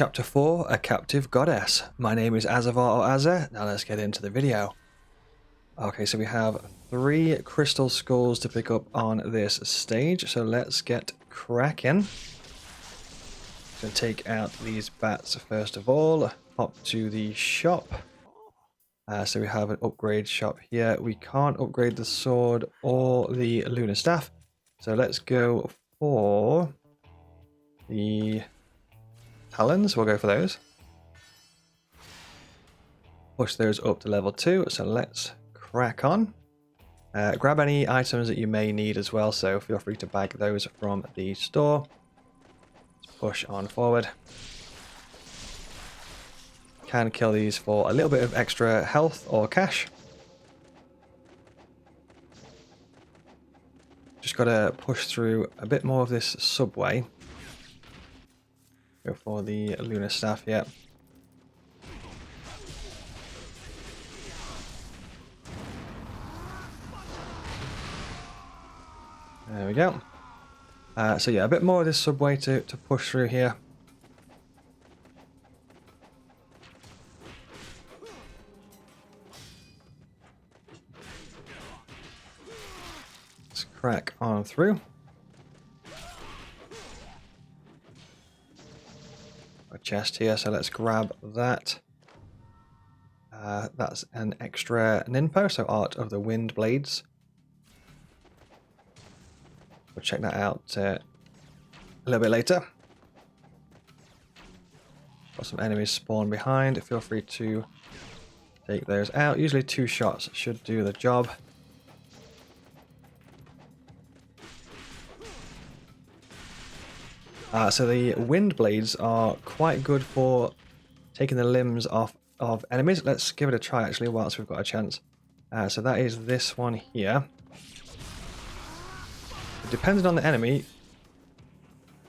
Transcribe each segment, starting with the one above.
Chapter 4, A Captive Goddess. My name is Azzavhar or Azza. Now let's get into the video. Okay, so we have 3 crystal skulls to pick up on this stage, so let's get cracking. So take out these bats first of all, hop to the shop. So we have an upgrade shop here. We can't upgrade the sword or the lunar staff, so let's go for the talons. We'll go for those. Push those up to level 2, so let's crack on. Grab any items that you may need as well, so feel free to bag those from the store. Let's push on forward. Can kill these for a little bit of extra health or cash. Just gotta push through a bit more of this subway. Go for the lunar staff, yeah. There we go. So yeah, a bit more of this subway to push through here. Let's crack on through. A chest here, so let's grab that. That's an extra ninpo, so Art of the Wind Blades. We'll check that out a little bit later. Got some enemies spawn behind. Feel free to take those out. Usually 2 shots should do the job. So the wind blades are quite good for taking the limbs off of enemies. Let's give it a try actually whilst we've got a chance. So that is this one here. Depending on the enemy,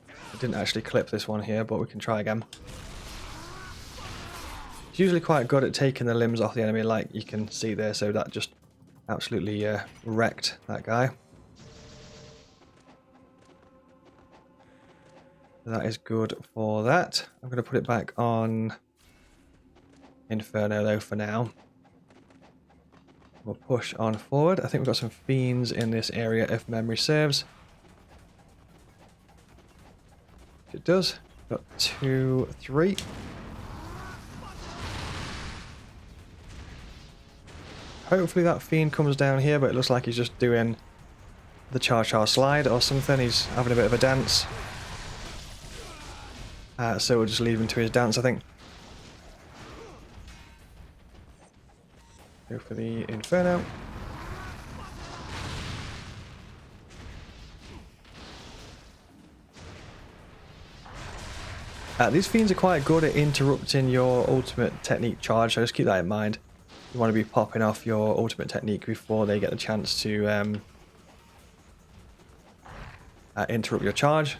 I didn't actually clip this one here, but we can try again. It's usually quite good at taking the limbs off the enemy, like you can see there, so that just absolutely wrecked that guy. That is good for that. I'm going to put it back on Inferno though for now. We'll push on forward. I think we've got some fiends in this area if memory serves. It does. Got 2, 3. Hopefully that fiend comes down here, but it looks like he's just doing the cha-cha slide or something. He's having a bit of a dance. So we'll just leave him to his dance, I think. Go for the Inferno. These fiends are quite good at interrupting your ultimate technique charge, so just keep that in mind. You want to be popping off your ultimate technique before they get the chance to interrupt your charge.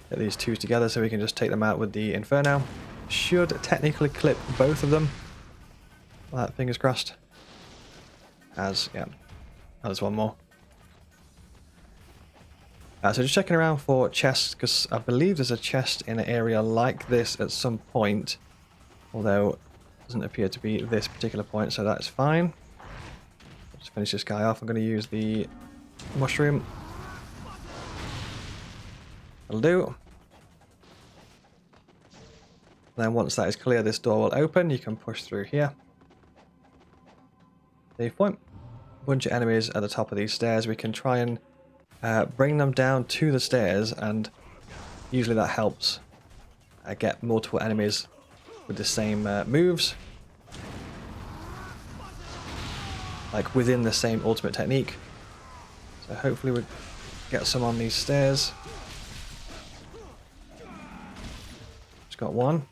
Get these 2 together so we can just take them out with the Inferno. Should technically clip both of them. Well, that fingers crossed. As, yeah. Oh, there's one more. So just checking around for chests, because I believe there's a chest in an area like this at some point. Although, it doesn't appear to be this particular point, so that's fine. Let's finish this guy off. I'm going to use the mushroom. That'll do. Then once that is clear, this door will open. You can push through here. Save point. Bunch of enemies at the top of these stairs. We can try and bring them down to the stairs, and usually that helps get multiple enemies with the same moves. Like within the same ultimate technique. So hopefully we'll get some on these stairs. Just got one.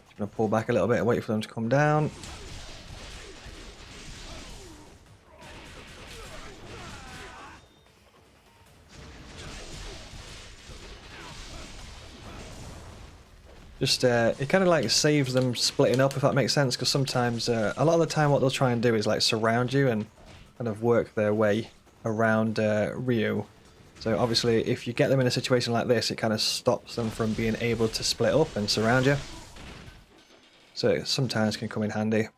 Just gonna pull back a little bit and wait for them to come down. Just, it kind of like saves them splitting up, if that makes sense, because sometimes, a lot of the time what they'll try and do is like surround you and kind of work their way around Ryu. So obviously if you get them in a situation like this, it kind of stops them from being able to split up and surround you. So it sometimes can come in handy.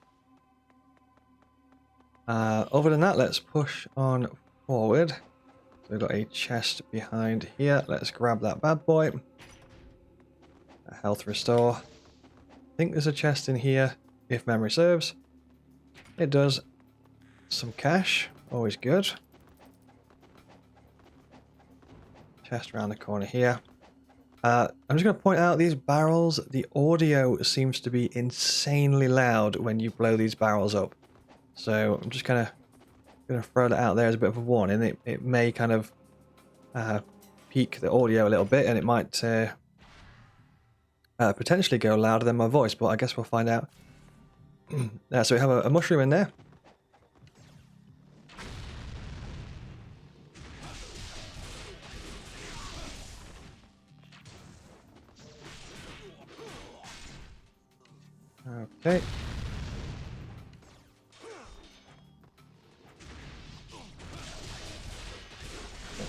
Other than that, let's push on forward. So we've got a chest behind here. Let's grab that bad boy. A health restore. I think there's a chest in here, if memory serves. It does. Some cash, always good. Chest around the corner here. I'm just going to point out these barrels, the audio seems to be insanely loud when you blow these barrels up. So I'm just kind of going to throw that out there as a bit of a warning. It may kind of peak the audio a little bit, and it might potentially go louder than my voice, but I guess we'll find out. So we have a mushroom in there. Okay.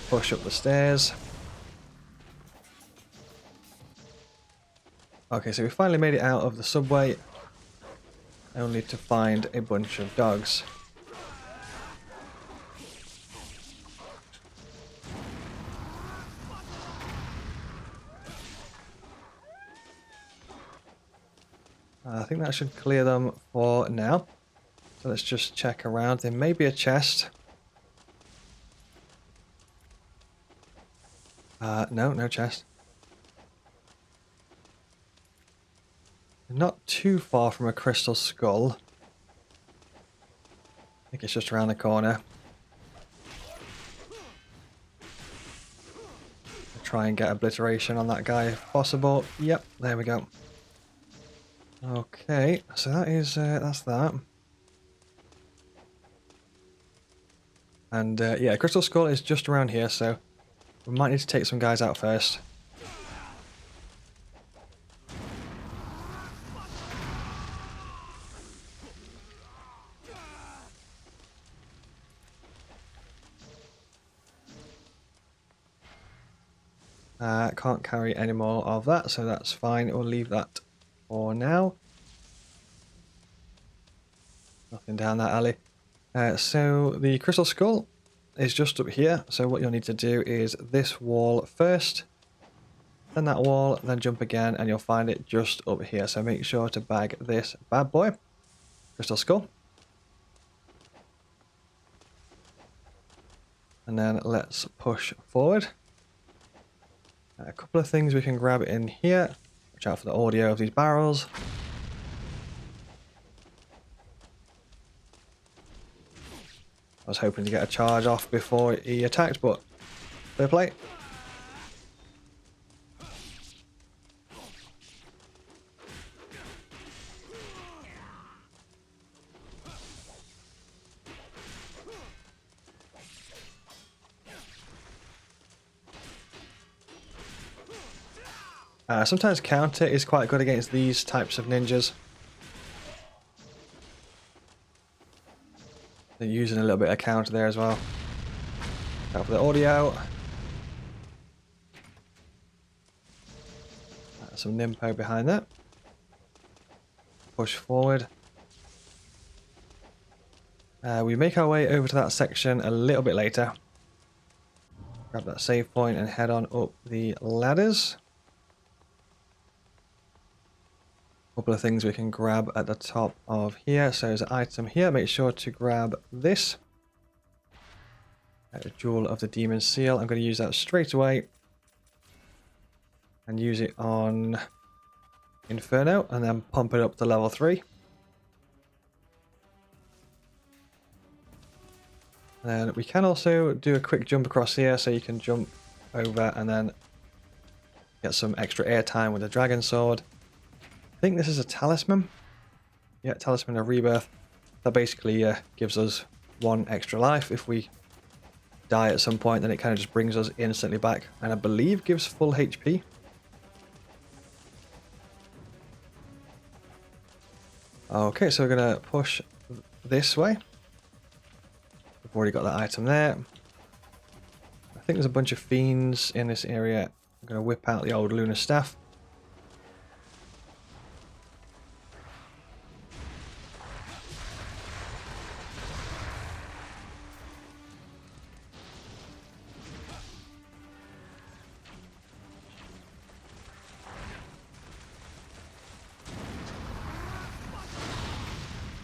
Push up the stairs. Okay, so we finally made it out of the subway, only to find a bunch of dogs. I think that should clear them for now. So let's just check around. There may be a chest. No, no chest. Not too far from a crystal skull. I think it's just around the corner. I'll try and get obliteration on that guy if possible. Yep, there we go. Okay, so that is that's that. And yeah, crystal skull is just around here, so we might need to take some guys out first. Can't carry any more of that, so that's fine. We'll leave that for now. Nothing down that alley. So the crystal skull is just up here. So what you'll need to do is this wall first, then that wall, then jump again, and you'll find it just up here. So make sure to bag this bad boy, crystal skull. And then let's push forward. A couple of things we can grab in here. Watch out for the audio of these barrels. I was hoping to get a charge off before he attacked, but fair play. Sometimes counter is quite good against these types of ninjas. They're using a little bit of counter there as well. Out for the audio. Some ninpo behind that. Push forward. We make our way over to that section a little bit later. Grab that save point and head on up the ladders. Couple of things we can grab at the top of here. So there's an item here. Make sure to grab this. A Jewel of the Demon Seal. I'm going to use that straight away. And use it on Inferno. And then pump it up to level 3. And then we can also do a quick jump across here. So you can jump over and then get some extra airtime with the Dragon Sword. I think this is a talisman. Yeah, talisman of rebirth. That basically gives us 1 extra life. If we die at some point, then it kind of just brings us instantly back. And I believe gives full HP. Okay, so we're going to push this way. We've already got that item there. think there's a bunch of fiends in this area. I'm going to whip out the old lunar staff.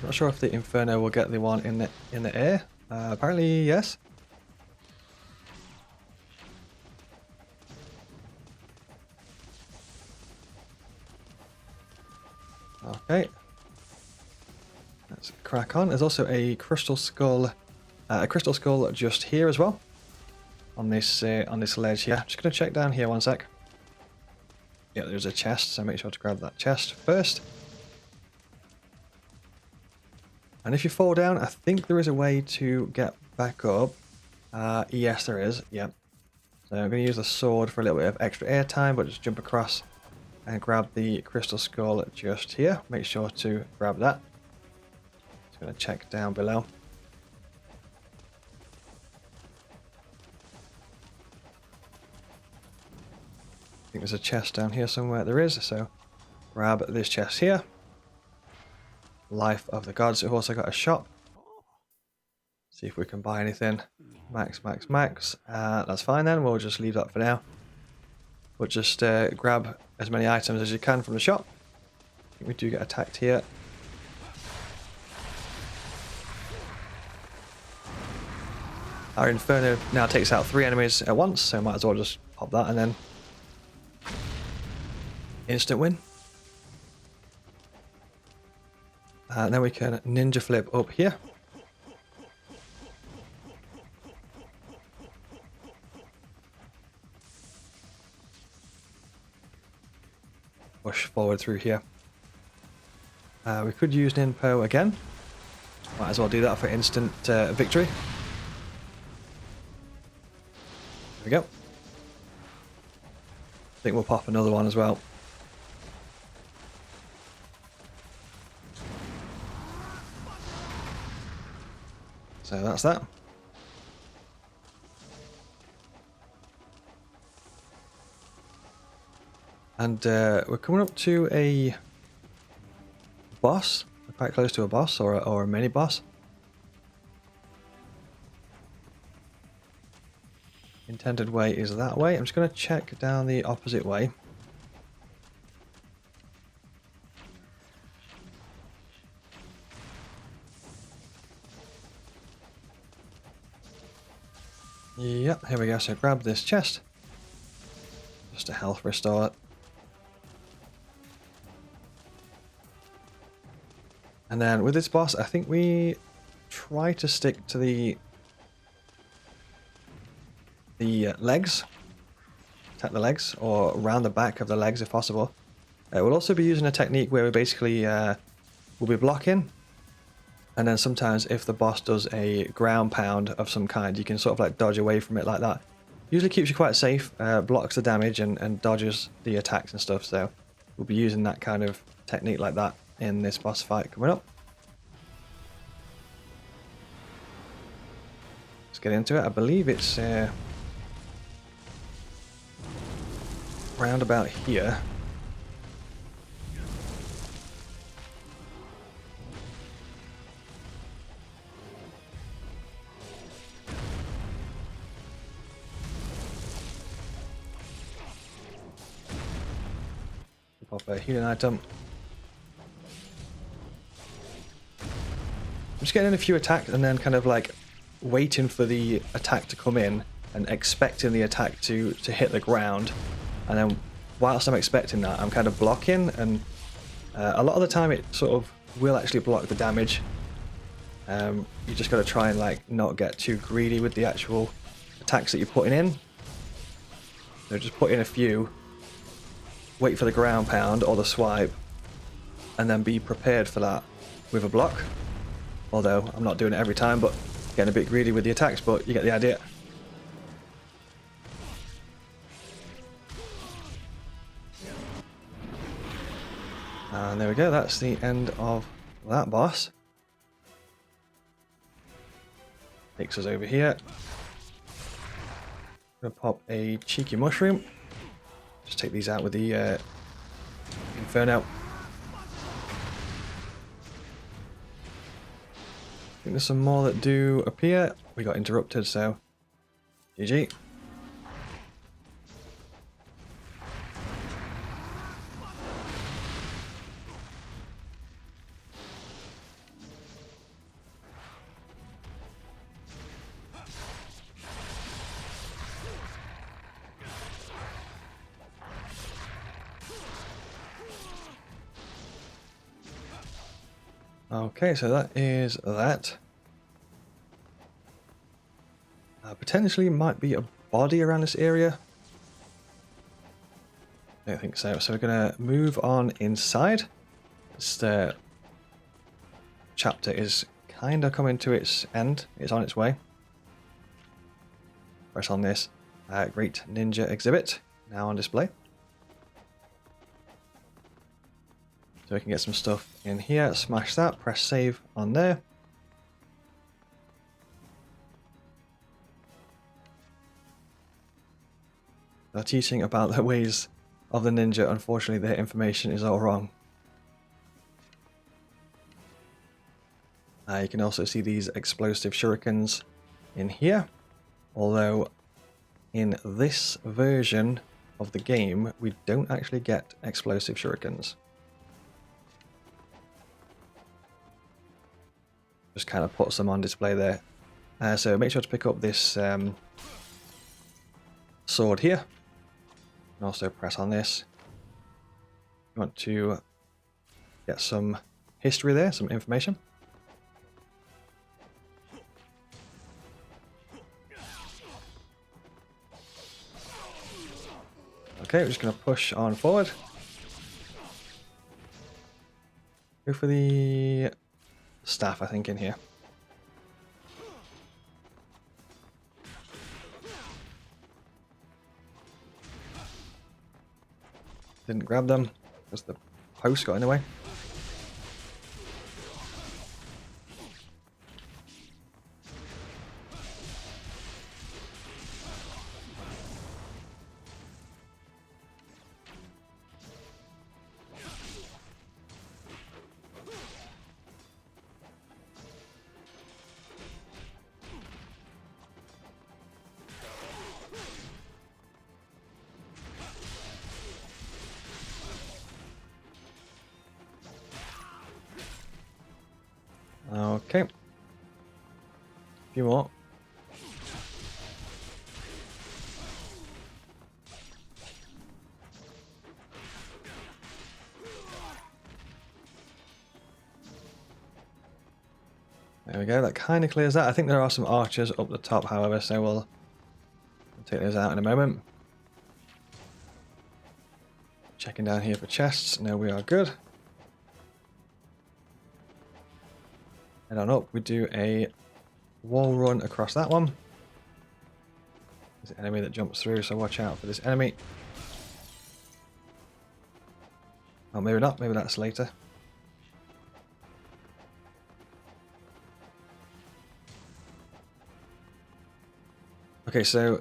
Not sure if the Inferno will get the one in the air. Apparently, yes. Okay. Let's crack on. There's also a crystal skull just here as well. On this ledge here. Just gonna check down here one sec. Yeah, there's a chest, so make sure to grab that chest first. And if you fall down, I think there is a way to get back up. Yes, there is. Yep. So I'm going to use the sword for a little bit of extra air time, but just jump across and grab the crystal skull just here. Make sure to grab that. Just going to check down below. I think there's a chest down here somewhere. There is, so grab this chest here. Life of the Gods. We've also got a shop. See if we can buy anything. Max. That's fine then. We'll just leave that for now. We'll just grab as many items as you can from the shop. I think we do get attacked here. Our Inferno now takes out 3 enemies at once, so might as well just pop that and then instant win. And then we can ninja flip up here. Push forward through here. We could use ninpo again. Might as well do that for instant victory. There we go. I think we'll pop another one as well. So that's that. And we're coming up to a boss. We're quite close to a boss or a mini boss. Intended way is that way. I'm just going to check down the opposite way. Yep, here we go. So grab this chest. Just a health restore. And then with this boss, I think we try to stick to the legs. Attack the legs, or around the back of the legs if possible. We'll also be using a technique where we basically we'll be blocking. And then sometimes if the boss does a ground pound of some kind, you can sort of like dodge away from it like that. Usually keeps you quite safe, blocks the damage and dodges the attacks and stuff. So we'll be using that kind of technique like that in this boss fight coming up. Let's get into it. I believe it's round about here. Pop a healing item. I'm just getting in a few attacks and then kind of like waiting for the attack to come in and expecting the attack to hit the ground. And then whilst I'm expecting that, I'm kind of blocking, and a lot of the time it sort of will actually block the damage. You just got to try and like not get too greedy with the actual attacks that you're putting in. So just put in a few. Wait for the ground pound or the swipe, and then be prepared for that with a block. Although I'm not doing it every time, but getting a bit greedy with the attacks, but you get the idea. And there we go, that's the end of that boss. Takes us over here. Gonna pop a cheeky mushroom. Just take these out with the Inferno. I think there's some more that do appear. We got interrupted, so GG. Okay, so that is that. Potentially might be a body around this area. I don't think so. So we're going to move on inside. This chapter is kind of coming to its end. It's on its way. Press on this Great Ninja exhibit, now on display. So we can get some stuff in here. Smash that. Press save on there. They're teaching about the ways of the ninja. Unfortunately, their information is all wrong. You can also see these explosive shurikens in here. Although, in this version of the game, we don't actually get explosive shurikens. Just kind of puts them on display there. So make sure to pick up this sword here. And also press on this. You want to get some history there, some information. Okay, we're just going to push on forward. Go for the staff, I think, in here. Didn't grab them because the post got in the way. Okay. A few more. There we go, that kind of clears that. I think there are some archers up the top, however, so we'll take those out in a moment. Checking down here for chests. No, we are good. Head on up, we do a wall run across that one. There's an enemy that jumps through, so watch out for this enemy. Oh, maybe not, maybe that's later. Okay, so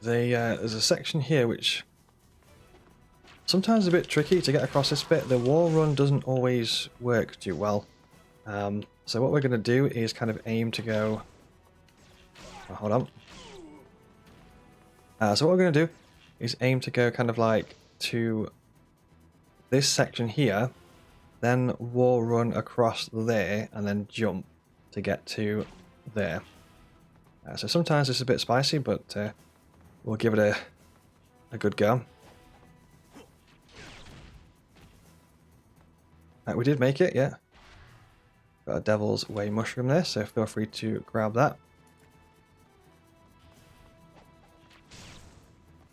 there's a section here which sometimes is a bit tricky to get across this bit. The wall run doesn't always work too well. So what we're going to do is kind of aim to go... Oh, hold on. So what we're going to do is aim to go kind of like to this section here, then wall run across there, and then jump to get to there. So sometimes it's a bit spicy, but we'll give it a good go. We did make it, yeah. Got a Devil's Way mushroom there, so feel free to grab that.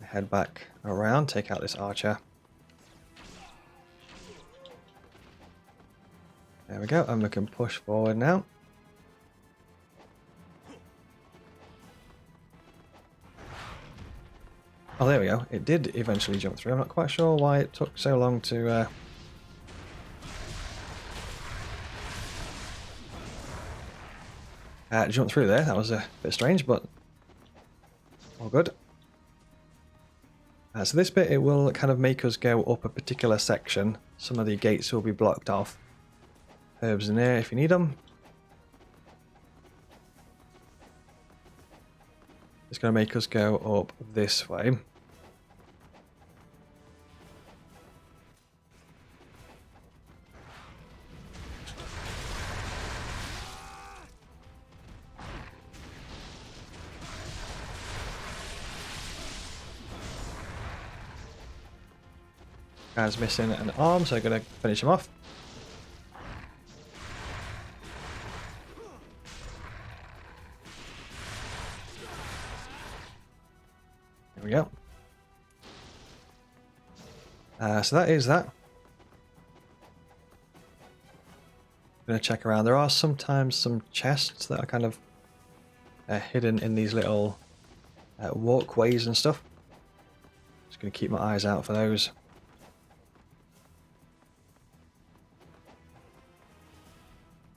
Head back around, take out this archer. There we go, and we can push forward now. Oh, there we go. It did eventually jump through. I'm not quite sure why it took so long to... jump through there. That was a bit strange, but All good. So this bit, it will kind of make us go up a particular section. Some of the gates will be blocked off. Herbs in there if you need them. It's going to make us go up this way. Guy's missing an arm, so I'm going to finish him off. There we go. So that is that. I'm going to check around. There are sometimes some chests that are kind of hidden in these little walkways and stuff. Just going to keep my eyes out for those.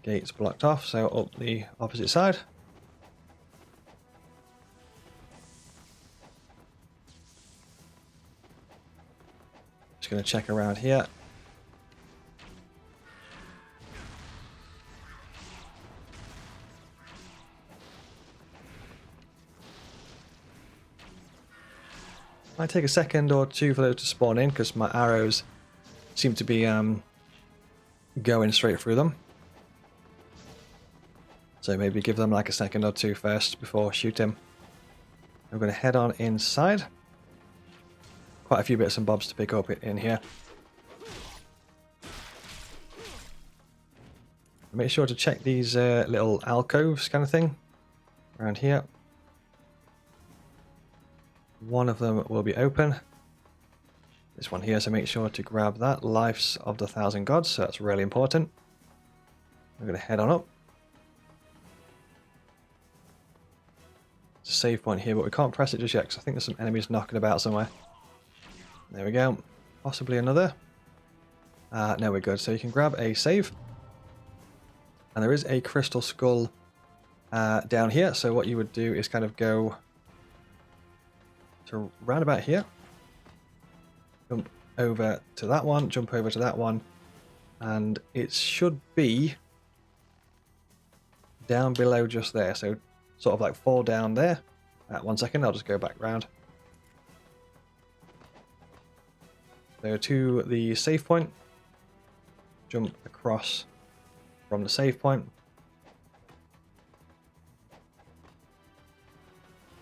Gates blocked off, so up the opposite side. Just going to check around here. Might take a second or two for those to spawn in because my arrows seem to be going straight through them. So maybe give them like a second or two first before shooting. I'm going to head on inside. Quite a few bits and bobs to pick up in here. Make sure to check these little alcoves kind of thing around here. One of them will be open. This one here, so make sure to grab that. Lives of the 1,000 gods, so that's really important. I'm going to head on up. It's a save point here, but we can't press it just yet because I think there's some enemies knocking about somewhere. There we go. Possibly another. No, we're good. So you can grab a save. And there is a crystal skull down here. So what you would do is kind of go to round about here. Jump over to that one. Jump over to that one. And it should be down below just there. So sort of like fall down there. 1 second, I'll just go back round. So to the save point, jump across from the save point.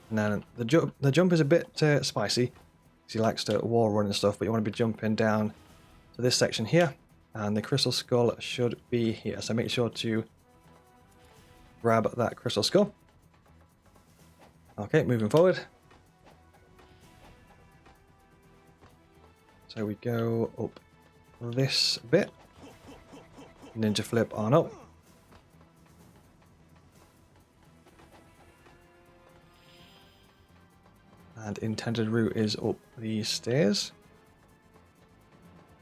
And then the jump is a bit spicy, because he likes to wall run and stuff, but you want to be jumping down to this section here, and the crystal skull should be here. So make sure to grab that crystal skull. Okay, moving forward. So we go up this bit, ninja flip on up. And intended route is up these stairs.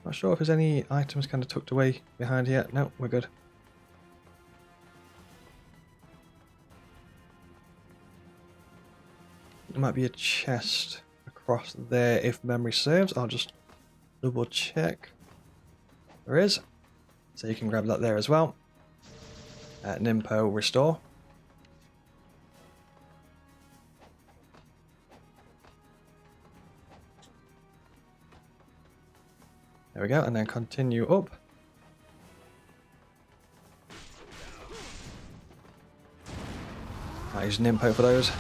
Not sure if there's any items kind of tucked away behind here. No, we're good. There might be a chest across there if memory serves. I'll just double check. There is. So you can grab that there as well. Ninpo restore. There we go, and then continue up. I use Ninpo for those.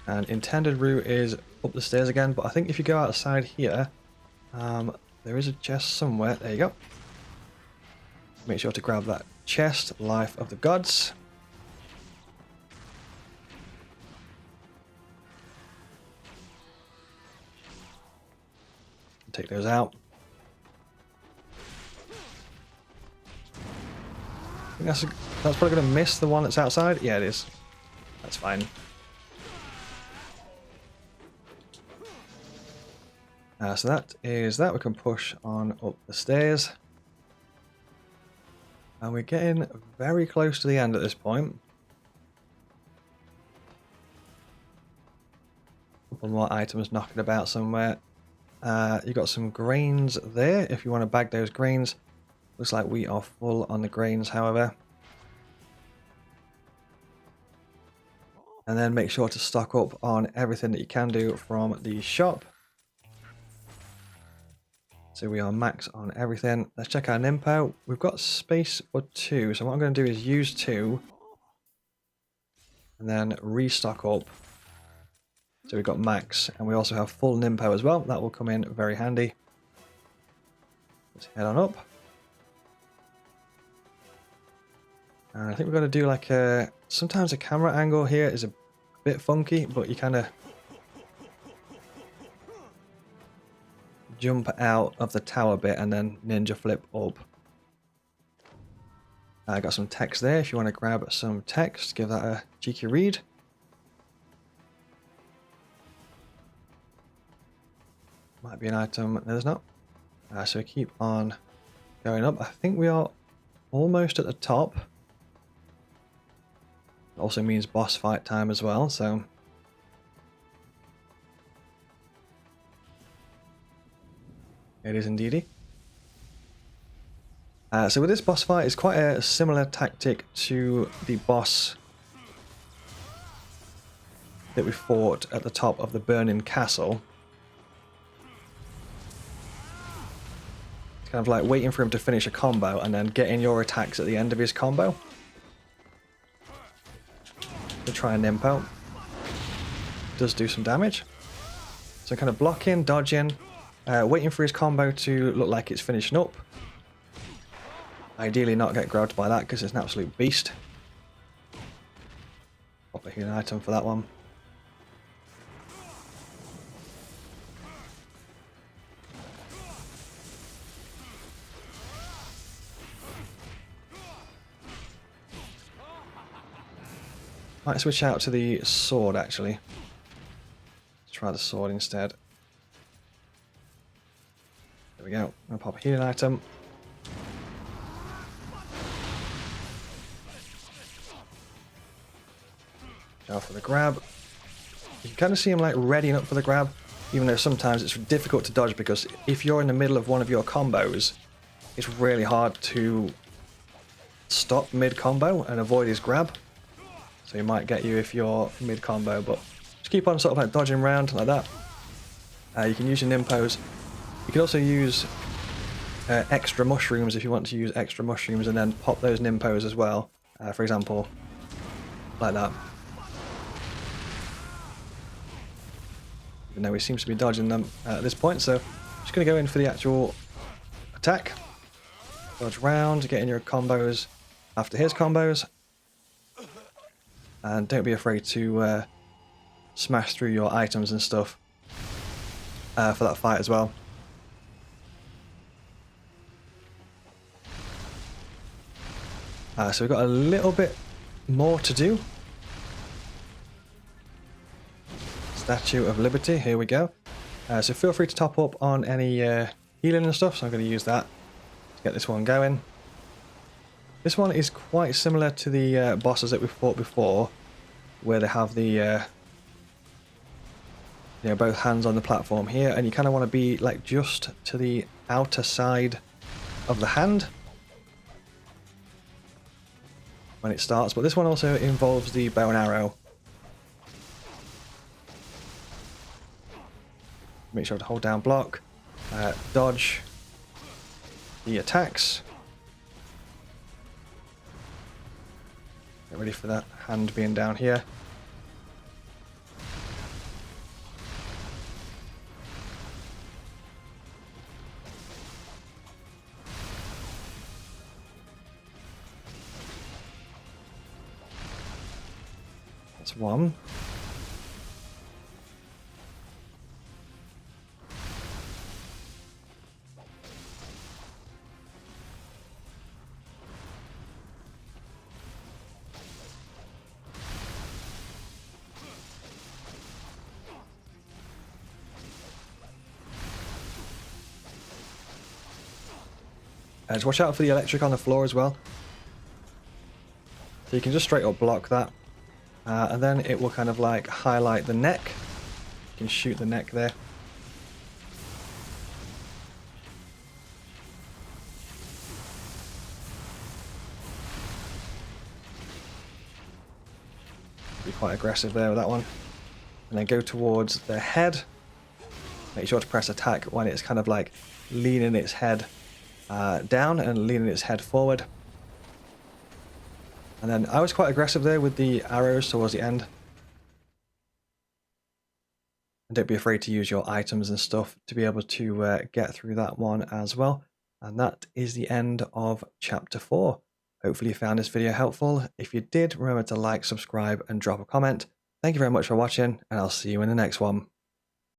And intended route is up the stairs again, but I think if you go outside here, there is a chest somewhere. There you go. Make sure to grab that chest, Life of the Gods. Take those out. I think that's probably going to miss the one that's outside. Yeah, it is. That's fine. So that is that. We can push on up the stairs. And we're getting very close to the end at this point. couple more items knocking about somewhere. You got some grains there if you want to bag those grains. Looks like we are full on the grains, however. And then make sure to stock up on everything that you can do from the shop. So we are max on everything. Let's check our ninpo. We've got space for 2. So what I'm going to do is use 2. And then restock up. So we've got max. And we also have full ninpo as well. That will come in very handy. Let's head on up. And I think we've got to do like a... Sometimes the camera angle here is a bit funky, but you kind of jump out of the tower bit and then ninja flip up. I got some text there. If you want to grab some text, give that a cheeky read. Might be an item. No, there's not. So we keep on going up. I think we are almost at the top. Also means boss fight time as well, so it is indeedy. So with this boss fight, it's quite a similar tactic to the boss that we fought at the top of the burning castle. It's kind of like waiting for him to finish a combo and then getting your attacks at the end of his combo. To try and ninpo. Does do some damage. So kind of blocking, dodging, waiting for his combo to look like it's finishing up. Ideally not get grabbed by that because it's an absolute beast. Pop a healing item for that one. Might switch out to the sword, actually. Let's try the sword instead. There we go. I'm going to pop a healing item. Go for the grab. You can kind of see him like readying up for the grab, even though sometimes it's difficult to dodge because if you're in the middle of one of your combos, it's really hard to stop mid-combo and avoid his grab. So he might get you if you're mid-combo, but just keep on sort of like dodging around like that. You can use your ninpos. You can also use extra mushrooms if you want to use extra mushrooms and then pop those ninpos as well. For example, like that. Even though he seems to be dodging them at this point, so I'm just going to go in for the actual attack. Dodge round, get in your combos after his combos. And don't be afraid to smash through your items and stuff for that fight as well. So we've got a little bit more to do. Statue of Liberty, here we go. So feel free to top up on any healing and stuff, so I'm going to use that to get this one going. This one is quite similar to the bosses that we fought before, where they have the both hands on the platform here, and you kind of want to be like just to the outer side of the hand when it starts. But this one also involves the bow and arrow. Make sure to hold down block, dodge the attacks. Get ready for that hand being down here. That's one. Just watch out for the electric on the floor as well. So you can just straight up block that. And then it will kind of like highlight the neck. You can shoot the neck there. Be quite aggressive there with that one. And then go towards the head. Make sure to press attack when it's kind of like leaning its head down and leaning its head forward. And then I was quite aggressive there with the arrows towards the end. And don't be afraid to use your items and stuff to be able to get through that one as well. And that is the end of chapter 4. Hopefully you found this video helpful. If you did, remember to like, subscribe, and drop a comment. Thank you very much for watching, and I'll see you in the next one.